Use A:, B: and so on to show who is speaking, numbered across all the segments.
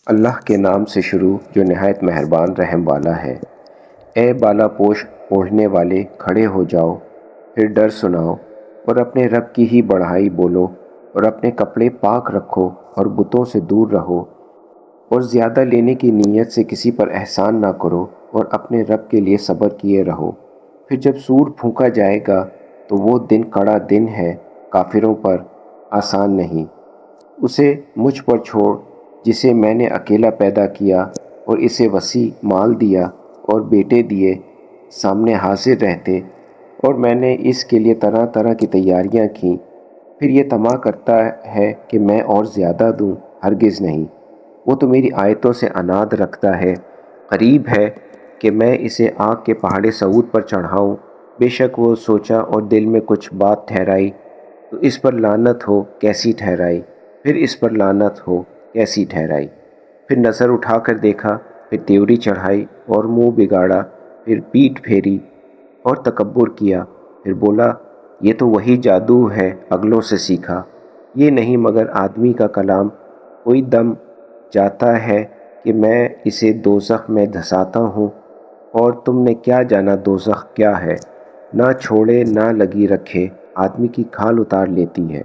A: اللہ کے نام سے شروع جو نہایت مہربان رحم والا ہے۔ اے بالا پوش اوڑھنے والے، کھڑے ہو جاؤ، پھر ڈر سناؤ اور اپنے رب کی ہی بڑائی بولو، اور اپنے کپڑے پاک رکھو اور بتوں سے دور رہو، اور زیادہ لینے کی نیت سے کسی پر احسان نہ کرو، اور اپنے رب کے لیے صبر کیے رہو۔ پھر جب سور پھونکا جائے گا تو وہ دن کڑا دن ہے، کافروں پر آسان نہیں۔ اسے مجھ پر چھوڑ جسے میں نے اکیلا پیدا کیا، اور اسے وسیع مال دیا اور بیٹے دیے سامنے حاضر رہتے، اور میں نے اس کے لیے طرح طرح کی تیاریاں کیں۔ پھر یہ طمع کرتا ہے کہ میں اور زیادہ دوں، ہرگز نہیں۔ وہ تو میری آیتوں سے عناد رکھتا ہے، قریب ہے کہ میں اسے آگ کے پہاڑ صعود پر چڑھاؤں۔ بے شک وہ سوچا اور دل میں کچھ بات ٹھہرائی، تو اس پر لعنت ہو کیسی ٹھہرائی، پھر اس پر لعنت ہو کیسی ٹھہرائی۔ پھر نظر اٹھا کر دیکھا، پھر تیوری چڑھائی اور منہ بگاڑا، پھر پیٹھ پھیری اور تکبر کیا، پھر بولا یہ تو وہی جادو ہے اگلوں سے سیکھا، یہ نہیں مگر آدمی کا کلام، کوئی دم جاتا ہے کہ میں اسے دوزخ میں دھساتا ہوں، اور تم نے کیا جانا دوزخ کیا ہے، نہ چھوڑے نہ لگی رکھے، آدمی کی کھال اتار لیتی ہے۔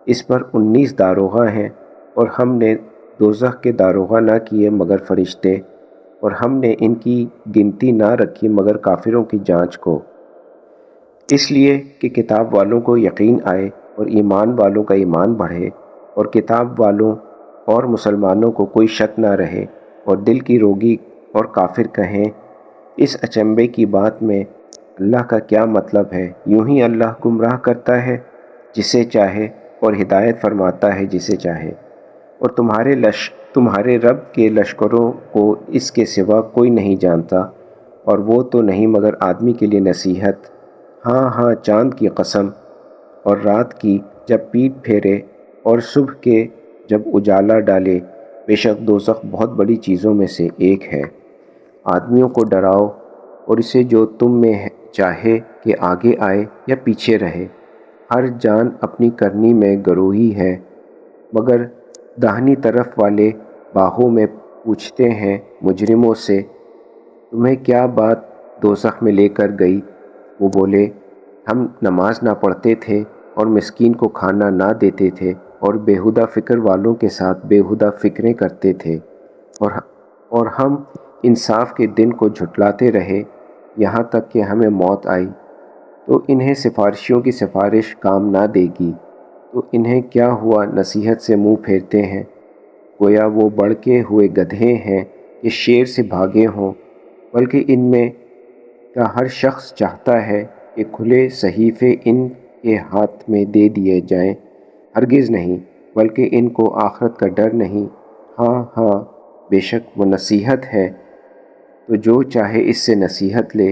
A: اس پر 19 داروغہ ہیں، اور ہم نے دوزخ کے داروغہ نہ کیے مگر فرشتے، اور ہم نے ان کی گنتی نہ رکھی مگر کافروں کی جانچ کو، اس لیے کہ کتاب والوں کو یقین آئے اور ایمان والوں کا ایمان بڑھے، اور کتاب والوں اور مسلمانوں کو کوئی شک نہ رہے، اور دل کی روگی اور کافر کہیں اس اچنبے کی بات میں اللہ کا کیا مطلب ہے۔ یوں ہی اللہ گمراہ کرتا ہے جسے چاہے اور ہدایت فرماتا ہے جسے چاہے، اور تمہارے رب کے لشکروں کو اس کے سوا کوئی نہیں جانتا، اور وہ تو نہیں مگر آدمی کے لیے نصیحت۔ ہاں ہاں، چاند کی قسم اور رات کی جب پیٹ پھیرے اور صبح کے جب اجالا ڈالے، بے شک دوزخ بہت بڑی چیزوں میں سے ایک ہے۔ آدمیوں کو ڈراؤ اور اسے جو تم میں چاہے کہ آگے آئے یا پیچھے رہے، ہر جان اپنی کرنی میں گروہی ہے، مگر داہنی طرف والے باغوں میں پوچھتے ہیں مجرموں سے تمہیں کیا بات دوزخ میں لے کر گئی؟ وہ بولے ہم نماز نہ پڑھتے تھے اور مسکین کو کھانا نہ دیتے تھے، اور بیہودہ فکر والوں کے ساتھ بیہودہ فکریں کرتے تھے، اور ہم انصاف کے دن کو جھٹلاتے رہے یہاں تک کہ ہمیں موت آئی۔ تو انہیں سفارشیوں کی سفارش کام نہ دے گی، تو انہیں کیا ہوا نصیحت سے منہ پھیرتے ہیں، گویا وہ بڑکے ہوئے گدھے ہیں کہ شیر سے بھاگے ہوں۔ بلکہ ان میں کا ہر شخص چاہتا ہے کہ کھلے صحیفے ان کے ہاتھ میں دے دیے جائیں، ہرگز نہیں، بلکہ ان کو آخرت کا ڈر نہیں۔ ہاں ہاں، بے شک وہ نصیحت ہے، تو جو چاہے اس سے نصیحت لے،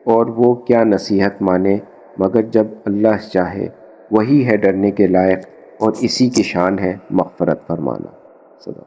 A: اور وہ کیا نصیحت مانے مگر جب اللہ چاہے، وہی ہے ڈرنے کے لائق، اور اسی کی شان ہے مغفرت فرمانا۔ صدق